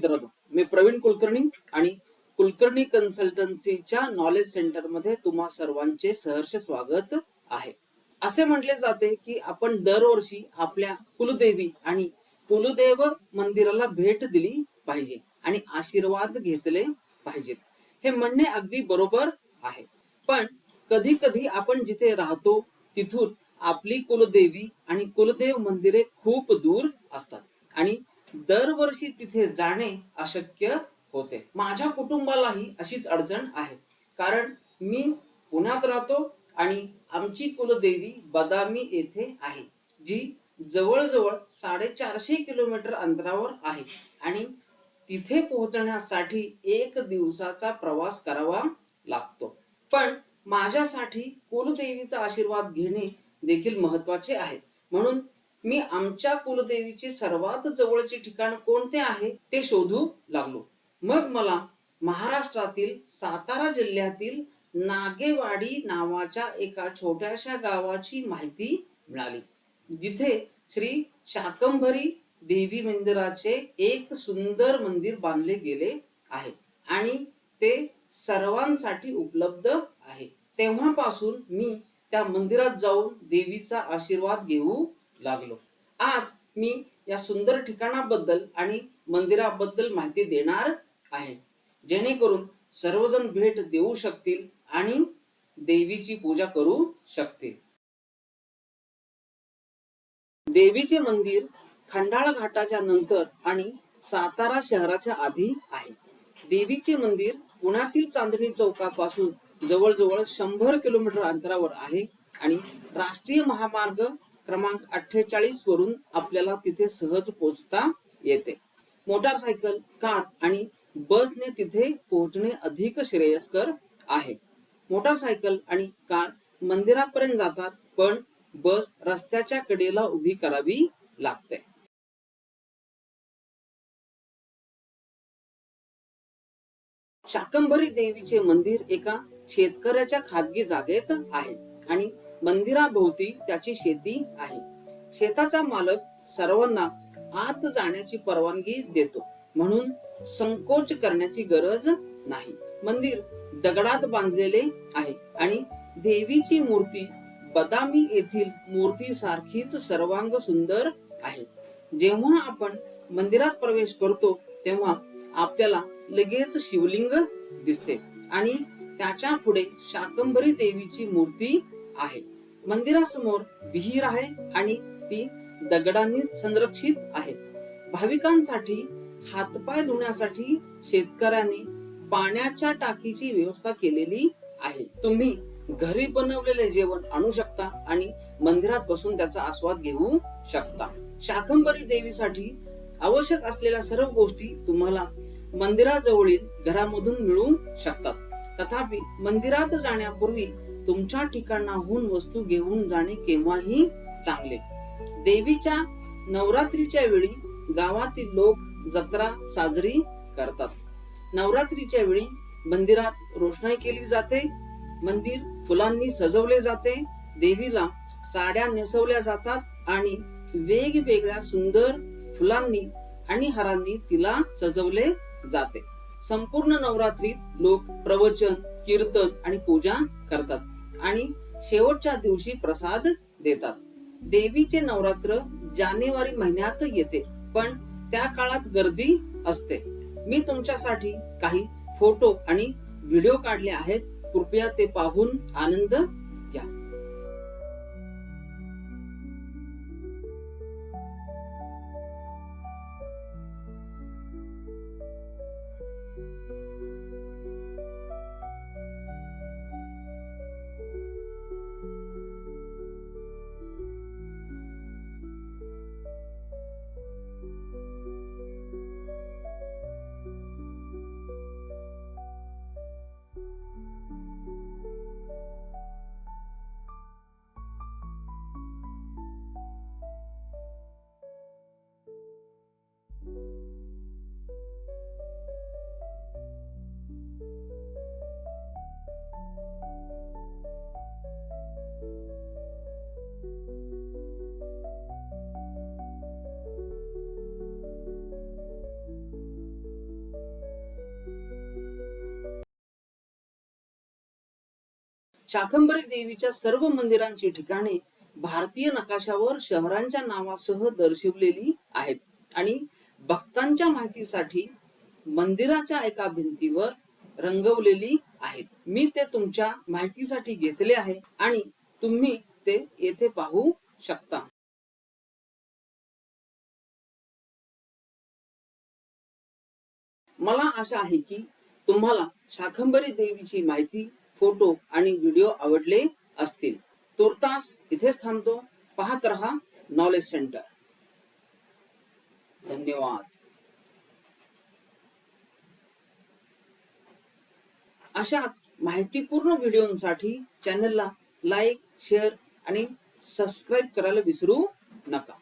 मित्रांनो, मी प्रवीण कुलकर्णी आणि Kulkarni कन्सल्टन्सीच्या knowledge centre मध्ये तुम्हा सर्वांचे सहर्ष स्वागत आहे. असे म्हटले जाते की आपण दरवर्षी आपल्या कुलदेवी आणि कुलदेव मंदिराला भेट दिली पाहिजे आणि आशीर्वाद घेतले पाहिजेत. हे म्हणणे अगदी बरोबर आहे. पण कधी कधी आपण जिथे राहतो तिथून आपली कुलदेवी आणि कुलदेव मंदिरे खूप दूर असतात आणि दरवर्षी तिथे जाणे अशक्य होते. माझ्या कुटुंबालाही अशीच अडचण आहे, कारण मी पुण्यात राहतो आणि आमची कुलदेवी बदामी येथे आहे, जी जवळजवळ 450 किलोमीटर अंतरावर आहे आणि तिथे पोहोचण्यासाठी 1 दिवसाचा प्रवास करावा लागतो. पण माझ्यासाठी कुलदेवीचा आशीर्वाद घेणे देखील महत्वाचे आहे. म्हणून मी आमच्या कुलदेवीचे सर्वात जवळचे ठिकाण कोणते आहे ते शोधू लागलो. मग मला महाराष्ट्रातील सातारा जिल्ह्यातील नागेवाडी नावाच्या एका छोट्याशा गावाची माहिती मिळाली, जिथे श्री शाकंभरी देवी मंदिराचे एक सुंदर मंदिर बांधले गेले आहे आणि ते सर्वांसाठी उपलब्ध आहे. तेव्हापासून मी त्या मंदिरात जाऊन देवीचा आशीर्वाद घेऊ लागलो. आज मी या सुंदर ठिकाणाबद्दल आणि मंदिराबद्दल माहिती देणार आहे, जेणेकरून सर्वजण भेट देऊ शकतील आणि देवीची पूजा करू शकतील. देवीचे मंदिर खंडाळा घाटाच्या नंतर आणि सातारा शहराच्या आधी आहे. देवीचे मंदिर पुण्यातील चांदणी चौकापासून जवळजवळ 100 किलोमीटर अंतरावर आहे आणि राष्ट्रीय महामार्ग क्रमांक 48 वरून आपल्याला तिथे सहज पोहोचता येते. मोटारसायकल, कार आणि बसने तिथे पोहोचणे अधिक श्रेयस्कर आहे. मोटारसायकल आणि कार मंदिरापर्यंत जातात, पण बस रस्त्याच्या कडेला उभी करावी लागते. शाकंभरी देवीचे मंदिर एका शेतकऱ्याच्या खाजगी जागेत आहे आणि मंदिराभोवती त्याची शेती आहे. शेताचा मालक सर्वांना आत जाण्याची परवानगी देतो, म्हणून संकोच करण्याची गरज नाही. मंदिर दगडात बांधलेले आहे आणि देवीची मूर्ती बदामी येथील मूर्ती सारखीच सर्वांग सुंदर आहे. जेव्हा आपण मंदिरात प्रवेश करतो तेव्हा आपल्याला लगेच शिवलिंग दिसते आणि त्याच्या पुढे शाकंभरी देवीची मूर्ती आहे. मंदिरासमोर विहीर आहे आणि ती दगडांनी संरक्षित आहे. भाविकांसाठी हातपाय धुण्यासाठी शेतकऱ्यांनी पाण्याच्या टाकीची व्यवस्था केलेली आहे. तुम्ही घरी बनवलेले जेवण आणू शकता आणि मंदिरात बसून त्याचा आस्वाद घेऊ शकता. शाकंभरी देवीसाठी आवश्यक असलेल्या सर्व गोष्टी तुम्हाला मंदिराजवळील घरामधून मिळू शकतात. तथापि मंदिरात जाण्यापूर्वी तुमच्या ठिकाणाहून वस्तू घेऊन जाणे केव्हाही चांगले. देवीच्या नवरात्रीच्या वेळी गावातील लोक जत्रा साजरी करतात. नवरात्रीच्या वेळी मंदिरात रोषणाई केली जाते, मंदिर फुलांनी सजवले जाते, देवीला साड्या नेसवल्या जातात आणि वेगवेगळ्या सुंदर फुलांनी आणि हारांनी तिला सजवले जाते. संपूर्ण नवरात्रीत लोक प्रवचन, कीर्तन आणि पूजा करतात आणि शेवटच्या दिवशी प्रसाद देतात. देवीचे नवरात्र जानेवारी महिन्यात येते, पण त्या काळात गर्दी असते. मी तुमच्यासाठी काही फोटो आणि व्हिडिओ काढले आहेत, कृपया ते पाहून आनंद घ्या. शाकंभरी देवीच्या सर्व मंदिरांची ठिकाणे भारतीय नकाशावर शहरांच्या नावासह दर्शवलेली आहेत आणि भक्तांच्या माहितीसाठी मंदिराच्या एका भिंतीवर रंगवलेली आहेत. मी ते तुमच्या माहितीसाठी घेतले आहे आणि तुम्ही ते येथे पाहू शकता. मला आशा आहे की तुम्हाला शाकंभरी देवीची माहिती, फोटो आणि व्हिडिओ आवडले असतील. तुर्तास इथेच थांबतो. पाहत रहा नॉलेज सेंटर. धन्यवाद. अशाच माहितीपूर्ण व्हिडिओसाठी चॅनलला लाईक, शेअर आणि सबस्क्राईब करायला विसरू नका.